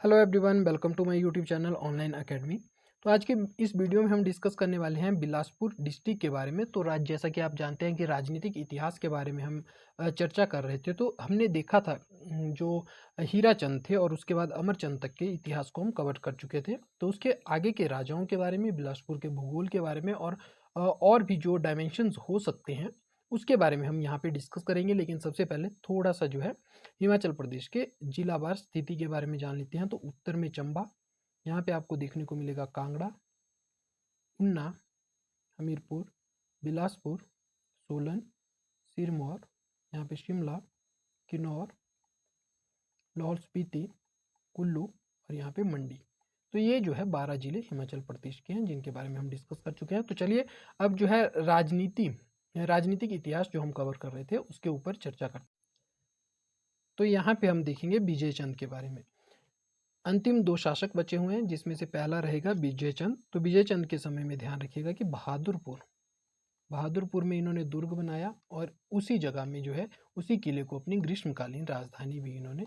Hello everyone, welcome to my YouTube channel online academy. तो आज के इस वीडियो में हम डिस्कस करने वाले हैं बिलासपुर डिस्ट्रिक्ट के बारे में। तो जैसा कि आप जानते हैं कि राजनीतिक इतिहास के बारे में हम चर्चा कर रहे थे। तो हमने देखा था जो हीरा चंद थे और उसके बाद अमरचंद तक के इतिहास को हम कवर कर चुके थे। तो उसके आगे के राजाओं के बारे में, बिलासपुर के भूगोल के बारे में और भी जो डायमेंशंस हो सकते हैं उसके बारे में हम यहाँ पे डिस्कस करेंगे। लेकिन सबसे पहले थोड़ा सा जो है हिमाचल प्रदेश के जिलावार स्थिति के बारे में जान लेते हैं। तो उत्तर में चंबा, यहाँ पे आपको देखने को मिलेगा कांगड़ा, ऊना, हमीरपुर, बिलासपुर, सोलन, सिरमौर, यहाँ पे शिमला, किन्नौर, लाहौल स्पीति, कुल्लू और यहाँ पे मंडी। तो ये जो है 12 जिले हिमाचल प्रदेश के हैं जिनके बारे में हम डिस्कस कर चुके हैं। तो चलिए अब जो है राजनीतिक इतिहास जो हम कवर कर रहे थे उसके ऊपर चर्चा करते हैं। तो यहाँ पे हम देखेंगे विजय चंद के बारे में। अंतिम 2 शासक बचे हुए हैं जिसमें से पहला रहेगा विजय चंद। तो विजय चंद के समय में ध्यान रखिएगा कि बहादुरपुर में इन्होंने दुर्ग बनाया और उसी जगह में जो है उसी किले को अपनी ग्रीष्मकालीन राजधानी भी इन्होंने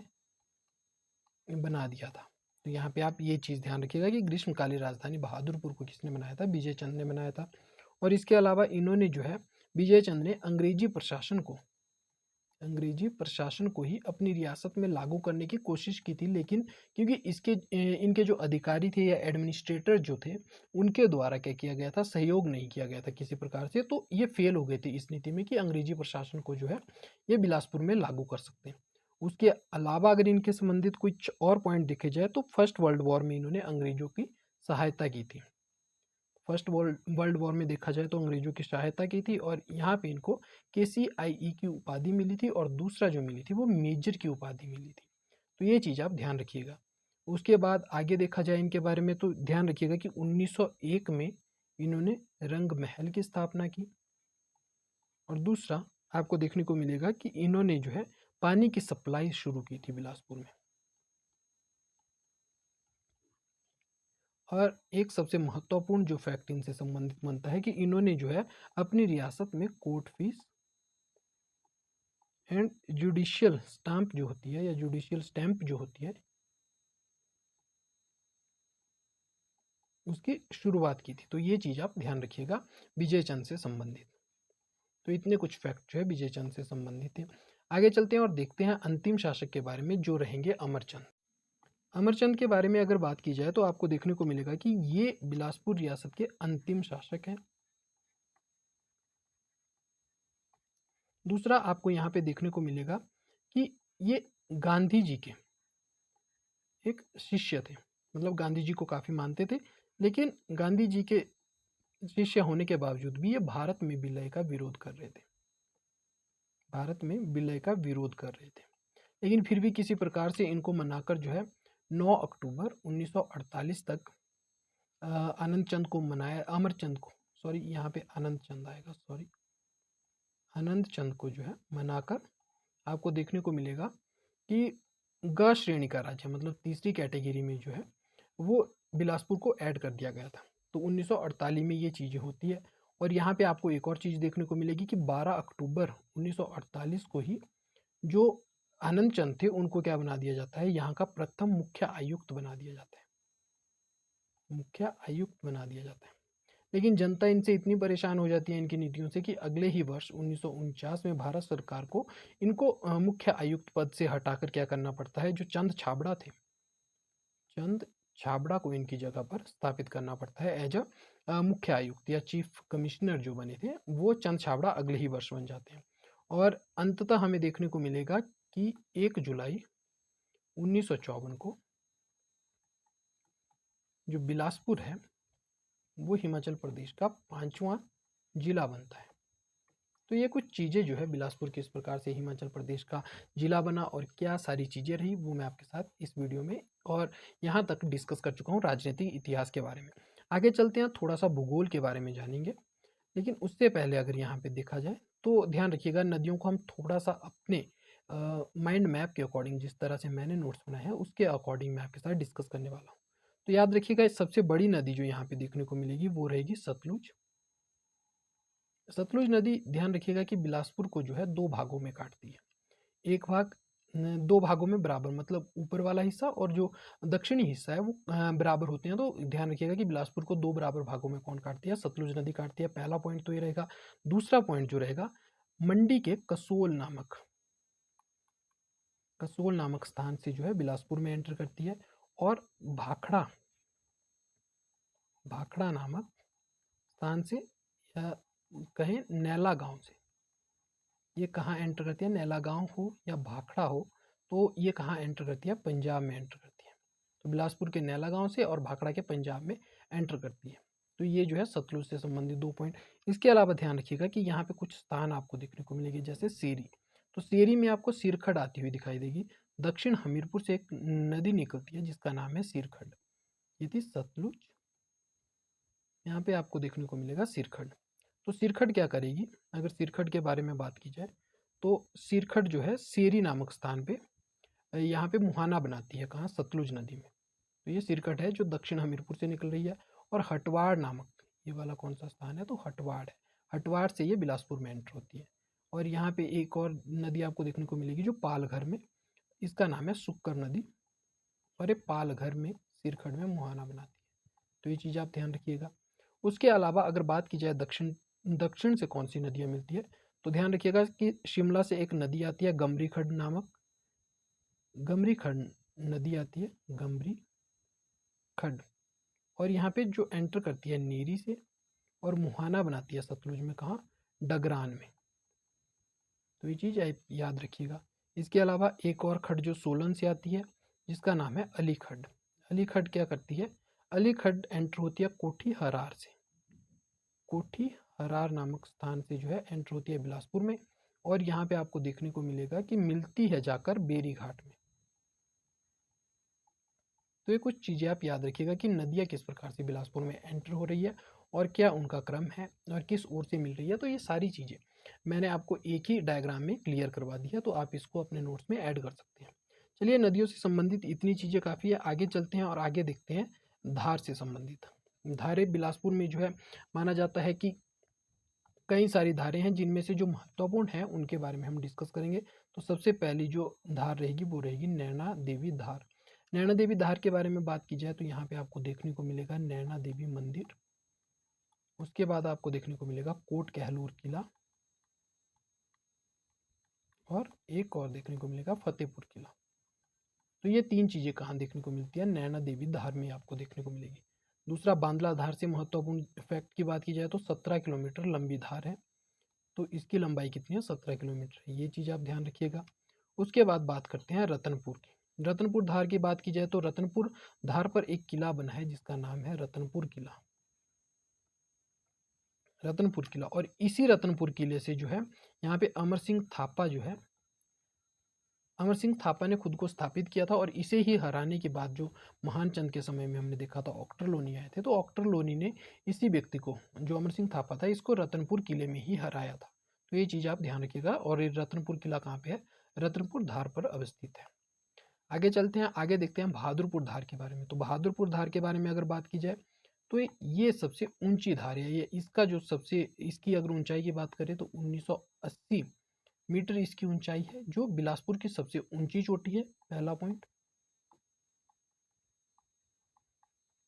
बना दिया था। तो यहाँ पे आप ये चीज़ ध्यान रखिएगा कि ग्रीष्मकालीन राजधानी बहादुरपुर को किसने बनाया था? विजय चंद ने बनाया था। और इसके अलावा इन्होंने जो है विजय चंद ने अंग्रेजी प्रशासन को ही अपनी रियासत में लागू करने की कोशिश की थी। लेकिन क्योंकि इनके जो अधिकारी थे या एडमिनिस्ट्रेटर जो थे उनके द्वारा क्या किया गया था, सहयोग नहीं किया गया था किसी प्रकार से। तो ये फेल हो गए थे इस नीति में कि अंग्रेजी प्रशासन को जो है ये बिलासपुर में लागू कर सकते हैं। उसके अलावा अगर इनके संबंधित कुछ और पॉइंट देखे जाए तो फर्स्ट वर्ल्ड वॉर में इन्होंने अंग्रेजों की सहायता की थी। फर्स्ट वर्ल्ड वॉर में देखा जाए तो अंग्रेजों की सहायता की थी और यहाँ पे इनको KCIE की उपाधि मिली थी और दूसरा जो मिली थी वो मेजर की उपाधि मिली थी। तो ये चीज़ आप ध्यान रखिएगा। उसके बाद आगे देखा जाए इनके बारे में तो ध्यान रखिएगा कि 1901 में इन्होंने रंग महल की स्थापना की। और दूसरा आपको देखने को मिलेगा कि इन्होंने जो है पानी की सप्लाई शुरू की थी बिलासपुर में। और एक सबसे महत्वपूर्ण जो फैक्ट इनसे संबंधित बनता है कि इन्होंने जो है अपनी रियासत में court fees and judicial stamp जो होती है या जुडिशियल स्टैंप जो होती है उसकी शुरुआत की थी। तो ये चीज़ आप ध्यान रखिएगा विजय चंद से संबंधित। तो इतने कुछ फैक्ट जो है विजय चंद से संबंधित है। आगे चलते हैं और देखते हैं अंतिम शासक के बारे में जो रहेंगे अमरचंद। अमरचंद के बारे में अगर बात की जाए तो आपको देखने को मिलेगा कि ये बिलासपुर रियासत के अंतिम शासक हैं। दूसरा आपको यहाँ पे देखने को मिलेगा कि ये गांधी जी के एक शिष्य थे। मतलब गांधी जी को काफ़ी मानते थे, लेकिन गांधी जी के शिष्य होने के बावजूद भी ये भारत में विलय का विरोध कर रहे थे। लेकिन फिर भी किसी प्रकार से इनको मनाकर जो है 9 अक्टूबर 1948 तक आनंद चंद को जो है मनाकर आपको देखने को मिलेगा कि ग श्रेणी का राज्य मतलब तीसरी कैटेगरी में जो है वो बिलासपुर को ऐड कर दिया गया था। तो 1948 में ये चीज़ें होती है। और यहाँ पे आपको एक और चीज़ देखने को मिलेगी कि 12 अक्टूबर 1948 को ही जो आनंद चंद थे उनको क्या बना दिया जाता है, यहाँ का प्रथम मुख्य आयुक्त बना दिया जाता है। लेकिन जनता इनसे इतनी परेशान हो जाती है इनकी नीतियों से कि अगले ही वर्ष 1949 में भारत सरकार को इनको मुख्य आयुक्त पद से हटाकर क्या करना पड़ता है, जो चंद छाबड़ा को इनकी जगह पर स्थापित करना पड़ता है एज मुख्य आयुक्त या चीफ कमिश्नर जो बने थे वो चंद छाबड़ा अगले ही वर्ष बन जाते हैं। और अंततः हमें देखने को मिलेगा कि 1 जुलाई 1954 को जो बिलासपुर है वो हिमाचल प्रदेश का 5वां जिला बनता है। तो ये कुछ चीज़ें जो है बिलासपुर किस प्रकार से हिमाचल प्रदेश का जिला बना और क्या सारी चीज़ें रही वो मैं आपके साथ इस वीडियो में और यहाँ तक डिस्कस कर चुका हूँ राजनीतिक इतिहास के बारे में। आगे चलते हैं, थोड़ा सा भूगोल के बारे में जानेंगे। लेकिन उससे पहले अगर यहाँ पे देखा जाए तो ध्यान रखिएगा नदियों को हम थोड़ा सा अपने माइंड मैप के अकॉर्डिंग, जिस तरह से मैंने नोट्स बनाए हैं उसके अकॉर्डिंग मैं आपके साथ डिस्कस करने वाला हूँ। तो याद रखिएगा सबसे बड़ी नदी जो यहाँ पे देखने को मिलेगी वो रहेगी सतलुज। सतलुज नदी ध्यान रखिएगा कि बिलासपुर को जो है 2 भागों में काटती है। एक भाग दो भागों में बराबर, मतलब ऊपर वाला हिस्सा और जो दक्षिणी हिस्सा है वो बराबर होते हैं। तो ध्यान रखिएगा कि बिलासपुर को दो बराबर भागों में कौन काटती है? सतलुज नदी काटती है। पहला पॉइंट तो ये रहेगा। दूसरा पॉइंट जो रहेगा, मंडी के कसोल नामक स्थान से जो है बिलासपुर में एंटर करती है, और भाखड़ा भाखड़ा नामक स्थान से, या कहें नैला गांव से, ये कहाँ एंटर करती है? नैला गांव हो या भाखड़ा हो, तो ये कहाँ एंटर करती है? पंजाब में एंटर करती है। तो बिलासपुर के नैला गांव से और भाखड़ा के पंजाब में एंटर करती है। तो ये जो है सतलुज से संबंधित दो पॉइंट। इसके अलावा ध्यान रखिएगा कि यहाँ पे कुछ स्थान आपको देखने को मिलेंगे, जैसे सेरी। तो सेरी में आपको सिरखड़ आती हुई दिखाई देगी। दक्षिण हमीरपुर से एक नदी निकलती है जिसका नाम है सिरखड़। ये थी सतलुज, यहाँ पे आपको देखने को मिलेगा सिरखड़। तो सिरखड़ क्या करेगी? अगर सिरखड़ के बारे में बात की जाए तो सिरखड़ जो है सेरी नामक स्थान पे यहाँ पे मुहाना बनाती है। कहाँ? सतलुज नदी में। तो ये सिरखड़ है जो दक्षिण हमीरपुर से निकल रही है। और हटवाड़ नामक, ये वाला कौन सा स्थान है? तो हटवाड़ है। हटवाड़ से ये बिलासपुर में एंटर होती है। और यहाँ पे एक और नदी आपको देखने को मिलेगी जो पालघर में, इसका नाम है सुक्कर नदी, और ये पालघर में सिरखड़ में मुहाना बनाती है। तो ये चीज़ आप ध्यान रखिएगा। उसके अलावा अगर बात की जाए दक्षिण दक्षिण से कौन सी नदियाँ मिलती है, तो ध्यान रखिएगा कि शिमला से एक नदी आती है गमरी खड नामक, गमरी खड नदी आती है, गमरी खड। और यहाँ पे जो एंटर करती है नीरी से, और मुहाना बनाती है सतलुज में। कहाँ? डगरान में। तो ये चीज़ आप याद रखिएगा। इसके अलावा एक और खड जो सोलन से आती है जिसका नाम है अली खड। अली खड क्या करती है? अली खड एंटर होती है कोठी हरार से। कोठी हरार नामक स्थान से जो है एंटर होती है बिलासपुर में। और यहाँ पे आपको देखने को मिलेगा कि मिलती है जाकर बेरी घाट में। तो ये कुछ चीज़ें आप याद रखिएगा कि नदियाँ किस प्रकार से बिलासपुर में एंटर हो रही है और क्या उनका क्रम है और किस ओर से मिल रही है। तो ये सारी चीज़ें मैंने आपको एक ही डायग्राम में क्लियर करवा दी है, तो आप इसको अपने नोट्स में ऐड कर सकते हैं। चलिए, नदियों से संबंधित इतनी चीज़ें काफ़ी है। आगे चलते हैं और आगे देखते हैं धार से संबंधित। धारें बिलासपुर में जो है माना जाता है कि कई सारी धारें हैं, जिनमें से जो महत्वपूर्ण हैं उनके बारे में हम डिस्कस करेंगे। तो सबसे पहली जो धार रहेगी वो रहेगी नैना देवी धार। नैना देवी धार के बारे में बात की जाए तो यहाँ पे आपको देखने को मिलेगा नैना देवी मंदिर। उसके बाद आपको देखने को मिलेगा कोट कहलूर किला, और एक और देखने को मिलेगा फतेहपुर किला। तो ये तीन चीज़ें कहाँ देखने को मिलती है? नैना देवी धार में आपको देखने को मिलेगी। दूसरा, बांदला धार से महत्वपूर्ण फैक्ट की बात की जाए तो 17 किलोमीटर लंबी धार है। तो इसकी लंबाई कितनी है? 17 किलोमीटर। ये चीज़ आप ध्यान रखिएगा। उसके बाद बात करते हैं रतनपुर की। रतनपुर धार की बात की जाए तो रतनपुर धार पर एक किला बना है जिसका नाम है रतनपुर किला। रतनपुर किला, और इसी रतनपुर किले से जो है यहाँ पे अमर सिंह थापा जो है, अमर सिंह थापा ने खुद को स्थापित किया था। और इसे ही हराने के बाद जो महान चंद के समय में हमने देखा था ऑक्टर लोनी आए थे, तो ऑक्टर लोनी ने इसी व्यक्ति को, जो अमर सिंह थापा था, इसको रतनपुर किले में ही हराया था। तो ये चीज़ आप ध्यान रखिएगा। और ये रतनपुर किला कहाँ पे है? रतनपुर धार पर अवस्थित है। आगे चलते हैं, आगे देखते हैं बहादुरपुर धार के बारे में। तो बहादुरपुर धार के बारे में अगर बात की जाए तो ये सबसे ऊंची धार है। ये इसका जो सबसे, इसकी अगर ऊंचाई की बात करें तो 1980 मीटर इसकी ऊंचाई है, जो बिलासपुर की सबसे ऊंची चोटी है। पहला पॉइंट,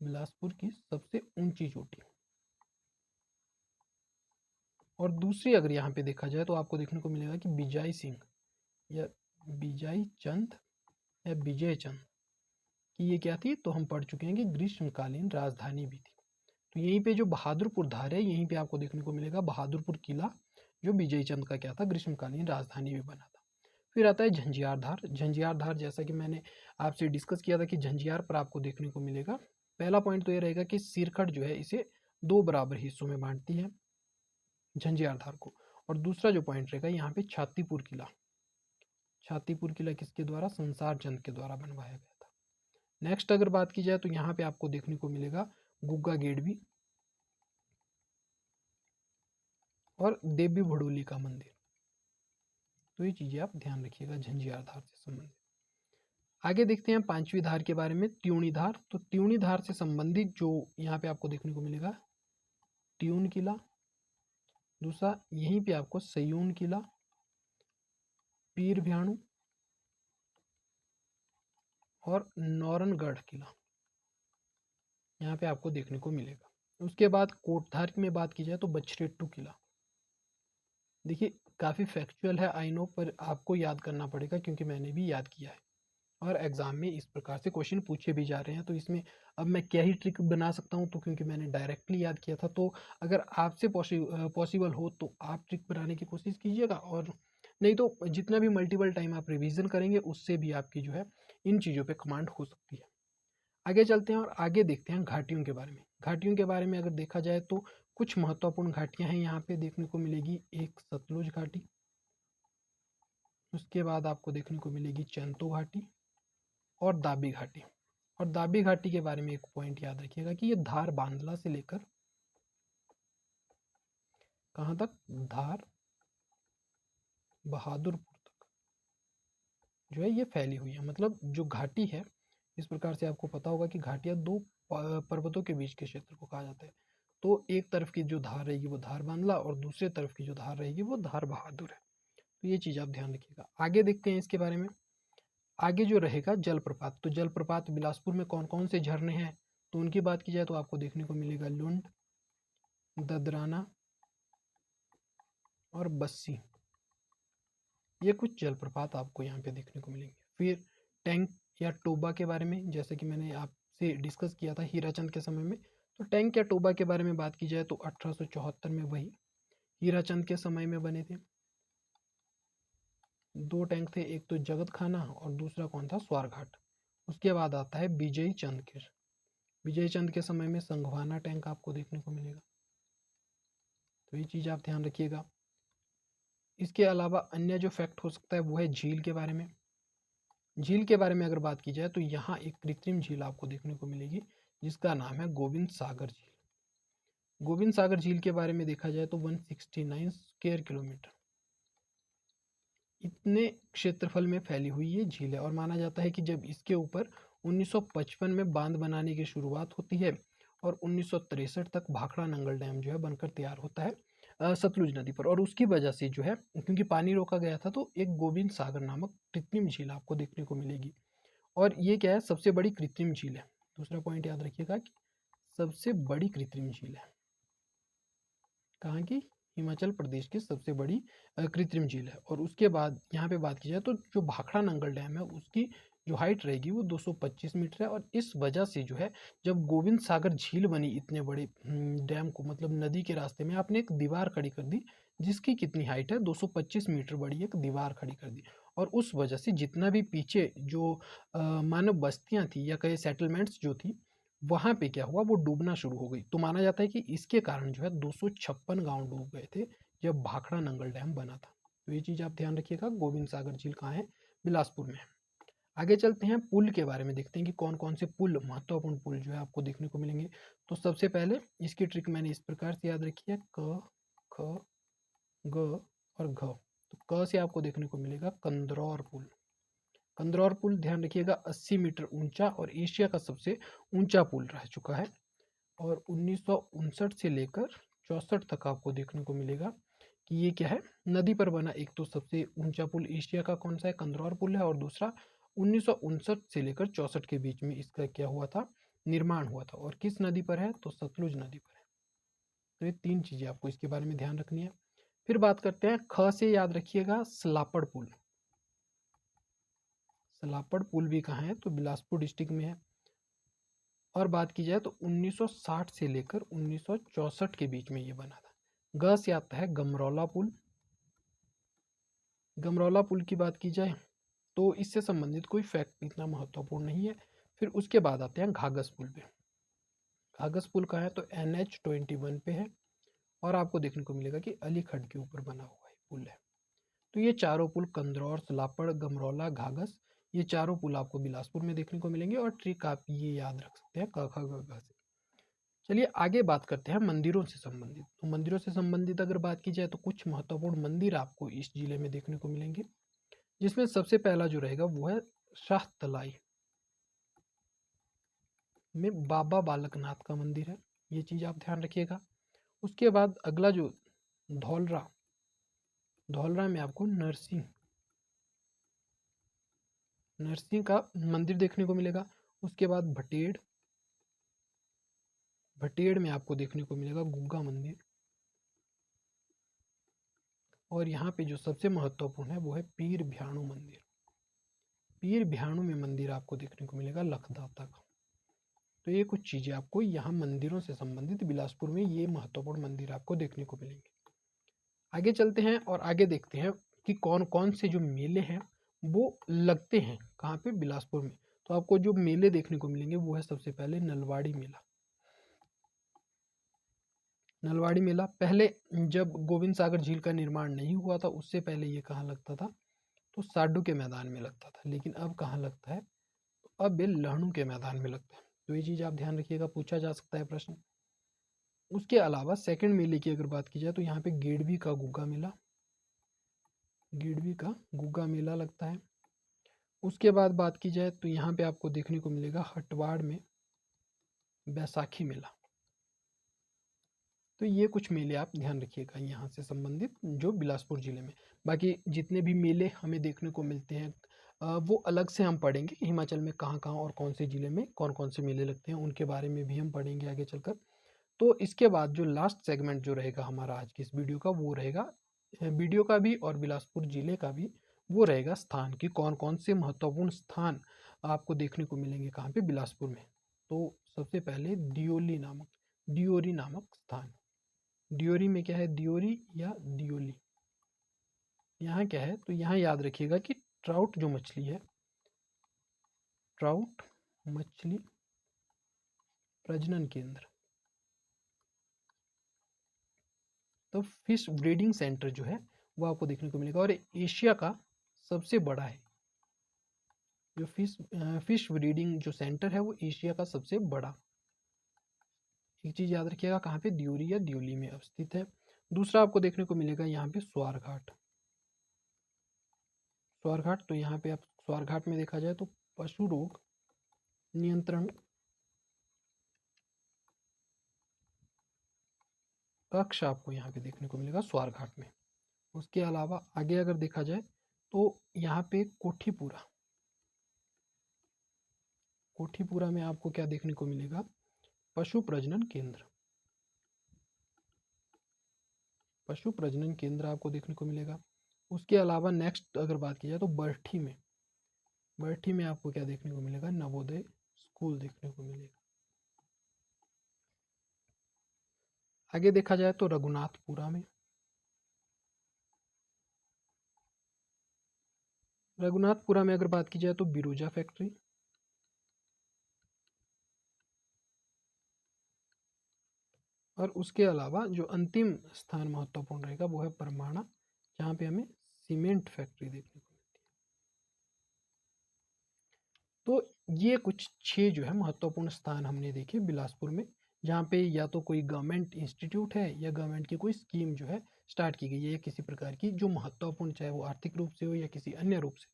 बिलासपुर की सबसे ऊंची चोटी। और दूसरी अगर यहाँ पे देखा जाए तो आपको देखने को मिलेगा कि बिजाई सिंह या बिजाई चंद या विजय चंद की ये क्या थी, तो हम पढ़ चुके हैं कि ग्रीष्मकालीन राजधानी भी थी। तो यहीं पे जो बहादुरपुर धार है, यहीं पे आपको देखने को मिलेगा बहादुरपुर किला, जो विजय चंद का क्या था, ग्रीष्मकालीन राजधानी भी बना था। फिर आता है झंझियार धार। झंझियार धार, जैसा कि मैंने आपसे डिस्कस किया था कि झंझियार पर आपको देखने को मिलेगा, पहला पॉइंट तो ये रहेगा कि सिरखड़ जो है इसे दो बराबर हिस्सों में बांटती है, झंझियार धार को। और दूसरा जो पॉइंट रहेगा यहाँ पे छातीपुर किला। छातीपुर किला किसके द्वारा? संसार चंद के द्वारा बनवाया गया था। नेक्स्ट अगर बात की जाए तो यहाँ पे आपको देखने को मिलेगा गुग्गा गेड़वी और देवी भड़ोली का मंदिर। तो ये चीज़ें आप ध्यान रखिएगा झंझियार धार से संबंधित। आगे देखते हैं पांचवी धार के बारे में, त्यूणी धार। तो त्यूणी धार से संबंधित जो यहाँ पे आपको देखने को मिलेगा त्यून किला, दूसरा यहीं पे आपको सयून किला, पीर भ्याणु, और नौरनगढ़ किला यहाँ पे आपको देखने को मिलेगा। उसके बाद कोटधार में बात की जाए तो बछरेट्टू किला। देखिए काफ़ी फैक्चुअल है आई नो, पर आपको याद करना पड़ेगा क्योंकि मैंने भी याद किया है और एग्ज़ाम में इस प्रकार से क्वेश्चन पूछे भी जा रहे हैं। तो इसमें अब मैं क्या ही ट्रिक बना सकता हूँ, तो क्योंकि मैंने डायरेक्टली याद किया था, तो अगर आपसे पॉसिबल हो तो आप ट्रिक बनाने की कोशिश कीजिएगा, और नहीं तो जितना भी मल्टीपल टाइम आप रिवीजन करेंगे उससे भी आपकी जो है इन चीज़ों पे कमांड हो सकती है। आगे चलते हैं और आगे देखते हैं घाटियों के बारे में। घाटियों के बारे में अगर देखा जाए तो कुछ महत्वपूर्ण घाटियां हैं यहाँ पे देखने को मिलेगी। एक सतलुज घाटी, उसके बाद आपको देखने को मिलेगी चंतो घाटी और दाबी घाटी। और दाबी घाटी के बारे में एक पॉइंट याद रखिएगा कि ये धार बांदला से लेकर कहाँ तक, धार बहादुरपुर तक जो है ये फैली हुई है। मतलब जो घाटी है, इस प्रकार से आपको पता होगा कि घाटियाँ दो पर्वतों के बीच के क्षेत्र को कहा जाता है। तो एक तरफ की जो धार रहेगी वो धार बांदला और दूसरे तरफ की जो धार रहेगी वो धार बहादुर है। तो ये चीज़ आप ध्यान रखिएगा। आगे देखते हैं इसके बारे में। आगे जो रहेगा जलप्रपात, तो जलप्रपात बिलासपुर में कौन कौन से झरने हैं, तो उनकी बात की जाए तो आपको देखने को मिलेगा लुंड, ददराना और बस्सी। ये कुछ जलप्रपात आपको यहाँ पे देखने को मिलेंगे। फिर टैंक या टोबा के बारे में, जैसे कि मैंने आपसे डिस्कस किया था हीराचंद के समय में, तो टैंक या टोबा के बारे में बात की जाए तो 1874 में वही हीराचंद के समय में बने थे। दो टैंक थे, एक तो जगत खाना और दूसरा कौन था, स्वारघाट। उसके बाद आता है विजय चंद के, विजय चंद के समय में संघवाना टैंक आपको देखने को मिलेगा। तो ये चीज़ आप ध्यान रखिएगा। इसके अलावा अन्य जो फैक्ट हो सकता है वो है झील के बारे में। झील के बारे में अगर बात की जाए तो यहाँ एक कृत्रिम झील आपको देखने को मिलेगी जिसका नाम है गोविंद सागर झील। गोविंद सागर झील के बारे में देखा जाए तो 169 स्क्वायर किलोमीटर इतने क्षेत्रफल में फैली हुई ये झील है, और माना जाता है कि जब इसके ऊपर 1955 में बांध बनाने की शुरुआत होती है और 1963 तक भाखड़ा नंगल डैम जो है बनकर तैयार होता है सतलुज नदी पर, और उसकी वजह से जो है क्योंकि पानी रोका गया था तो एक गोविंद सागर नामक कृत्रिम झील आपको देखने को मिलेगी। और ये क्या है, सबसे बड़ी कृत्रिम झील है। दूसरा पॉइंट याद रखिएगा कि सबसे बड़ी कृत्रिम झील है कहाँ की, हिमाचल प्रदेश की सबसे बड़ी कृत्रिम झील है। और उसके बाद यहाँ पे बात की जाए तो जो भाखड़ा नंगल डैम है उसकी जो हाइट रहेगी वो 225 मीटर है, और इस वजह से जो है जब गोविंद सागर झील बनी इतने बड़े डैम को, मतलब नदी के रास्ते में आपने एक दीवार खड़ी कर दी जिसकी कितनी हाइट है, 225 मीटर बड़ी एक दीवार खड़ी कर दी। और उस वजह से जितना भी पीछे जो मानव बस्तियां थी या कई सेटलमेंट्स जो थी वहाँ पे क्या हुआ, वो डूबना शुरू हो गई। तो माना जाता है कि इसके कारण जो है 256 गांव डूब गए थे जब भाखड़ा नंगल डैम बना था। तो ये चीज़ आप ध्यान रखिएगा। गोविंद सागर झील कहाँ है, बिलासपुर में। आगे चलते हैं पुल के बारे में, देखते हैं कि कौन कौन से पुल, महत्वपूर्ण पुल जो है आपको देखने को मिलेंगे। तो सबसे पहले इसकी ट्रिक मैंने इस प्रकार से याद रखी है, क ख ग और घ। तो क से आपको देखने को मिलेगा कंदरौर पुल। कंदरौर पुल ध्यान रखिएगा 80 मीटर ऊंचा और एशिया का सबसे ऊंचा पुल रह चुका है। और 1959 से लेकर 64 तक आपको देखने को मिलेगा कि ये क्या है, नदी पर बना एक तो सबसे ऊंचा पुल एशिया का कौन सा है, कंदरौर पुल है, और दूसरा 1959 से लेकर 64 के बीच में इसका क्या हुआ था, निर्माण हुआ था। और किस नदी पर है, तो सतलुज नदी पर है। तो ये तीन चीजें आपको इसके बारे में ध्यान रखनी है। फिर बात करते हैं ख से, याद रखिएगा सलापड़ पुल। सलापड़ पुल भी कहाँ है, तो बिलासपुर डिस्ट्रिक्ट में है। और बात की जाए तो 1960 से लेकर 1964 के बीच में ये बना था। ग से आता है गमरौला पुल। गमरौला पुल की बात की जाए तो इससे संबंधित कोई फैक्ट इतना महत्वपूर्ण नहीं है। फिर उसके बाद आते हैं घाघस पुल पे। घाघस पुल कहाँ है, तो NH-21 पे है, और आपको देखने को मिलेगा कि अलीखड़ के ऊपर बना हुआ है पुल है। तो ये चारों पुल कंदरौर, सलापड़, गमरौला, घाघस, ये चारों पुल आपको बिलासपुर में देखने को मिलेंगे। और ट्रिक आप ये याद रख सकते हैं क ख ग घ से। चलिए आगे बात करते हैं मंदिरों से संबंधित। तो मंदिरों से संबंधित अगर बात की जाए तो कुछ महत्वपूर्ण मंदिर आपको इस जिले में देखने को मिलेंगे, जिसमें सबसे पहला जो रहेगा वो है शाह तलाई में बाबा बालकनाथ का मंदिर है। ये चीज़ आप ध्यान रखिएगा। उसके बाद अगला जो धौलरा, धौलरा में आपको नरसिंह नरसिंह का मंदिर देखने को मिलेगा। उसके बाद भटेड़, भटेड़ में आपको देखने को मिलेगा गुग्गा मंदिर। और यहाँ पे जो सबसे महत्वपूर्ण है वो है पीर भ्याणु मंदिर। पीर भ्याणु में मंदिर आपको देखने को मिलेगा लखदाता का। तो ये कुछ चीज़ें आपको यहाँ मंदिरों से संबंधित बिलासपुर में ये महत्वपूर्ण मंदिर आपको देखने को मिलेंगे। आगे चलते हैं और आगे देखते हैं कि कौन कौन से जो मेले हैं वो लगते हैं कहाँ पे, बिलासपुर में। तो आपको जो मेले देखने को मिलेंगे वो है सबसे पहले नलवाड़ी मेला। नलवाड़ी मेला पहले, जब गोविंद सागर झील का निर्माण नहीं हुआ था उससे पहले ये कहाँ लगता था, तो साडू के मैदान में लगता था। लेकिन अब कहाँ लगता है, तो अब ये लहणू के मैदान में लगता है। तो ये चीज़ आप ध्यान रखिएगा, पूछा जा सकता है प्रश्न। उसके अलावा सेकंड मेले की अगर बात की जाए तो यहाँ पे गेड़वी का गुग्गा मेला, गेड़वी का गुग्गा मेला लगता है। उसके बाद बात की जाए तो यहाँ पे आपको देखने को मिलेगा हटवाड़ में बैसाखी मेला। तो ये कुछ मेले आप ध्यान रखिएगा यहाँ से संबंधित जो बिलासपुर ज़िले में। बाकी जितने भी मेले हमें देखने को मिलते हैं वो अलग से हम पढ़ेंगे, हिमाचल में कहाँ कहाँ और कौन से ज़िले में कौन कौन से मेले लगते हैं उनके बारे में भी हम पढ़ेंगे आगे चलकर। तो इसके बाद जो लास्ट सेगमेंट जो रहेगा हमारा आज की इस वीडियो का, वो रहेगा वीडियो का भी और बिलासपुर ज़िले का भी, वो रहेगा स्थान की कौन कौन से महत्वपूर्ण स्थान आपको देखने को मिलेंगे कहाँ पे, बिलासपुर में। तो सबसे पहले दियोरी नामक स्थान। दियोरी में क्या है, दियोरी या दियोली, यहाँ क्या है, तो यहाँ याद रखिएगा कि ट्राउट जो मछली है, ट्राउट मछली प्रजनन केंद्र, तो फिश ब्रीडिंग सेंटर जो है वो आपको देखने को मिलेगा और एशिया का सबसे बड़ा है। जो फिश ब्रीडिंग जो सेंटर है वो एशिया का सबसे बड़ा। एक चीज़ याद रखिएगा, कहाँ पे, दियोरी या दियोली में अवस्थित है। दूसरा आपको देखने को मिलेगा यहाँ पे स्वारघाट। स्वारघाट, तो यहाँ पे आप स्वारघाट में देखा जाए तो पशु रोग नियंत्रण कक्ष आपको यहाँ पे देखने को मिलेगा स्वारघाट में। उसके अलावा आगे अगर देखा जाए तो यहाँ पे कोठीपुरा, कोठीपुरा में आपको क्या देखने को मिलेगा, पशु प्रजनन केंद्र, पशु प्रजनन केंद्र आपको देखने को मिलेगा। उसके अलावा नेक्स्ट अगर बात की जाए तो बरठी में, बरठी में आपको क्या देखने को मिलेगा, नवोदय स्कूल देखने को मिलेगा। आगे देखा जाए तो रघुनाथपुरा में, रघुनाथपुरा में अगर बात की जाए तो बिरूजा फैक्ट्री। और उसके अलावा जो अंतिम स्थान महत्वपूर्ण रहेगा वो है परमाणा, जहाँ पे हमें सीमेंट फैक्ट्री देखने को मिलती है। तो ये कुछ 6 जो है महत्वपूर्ण स्थान हमने देखे बिलासपुर में, जहाँ पे या तो कोई गवर्नमेंट इंस्टीट्यूट है या गवर्नमेंट की कोई स्कीम जो है स्टार्ट की गई है, या किसी प्रकार की जो महत्वपूर्ण, चाहे वो आर्थिक रूप से हो या किसी अन्य रूप से,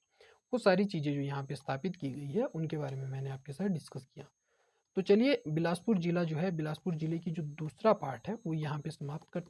वो सारी चीज़ें जो यहाँ पे स्थापित की गई है उनके बारे में मैंने आपके साथ डिस्कस किया। तो चलिए बिलासपुर जिला जो है, बिलासपुर जिले की जो दूसरा पार्ट है वो यहाँ पे समाप्त करते हैं।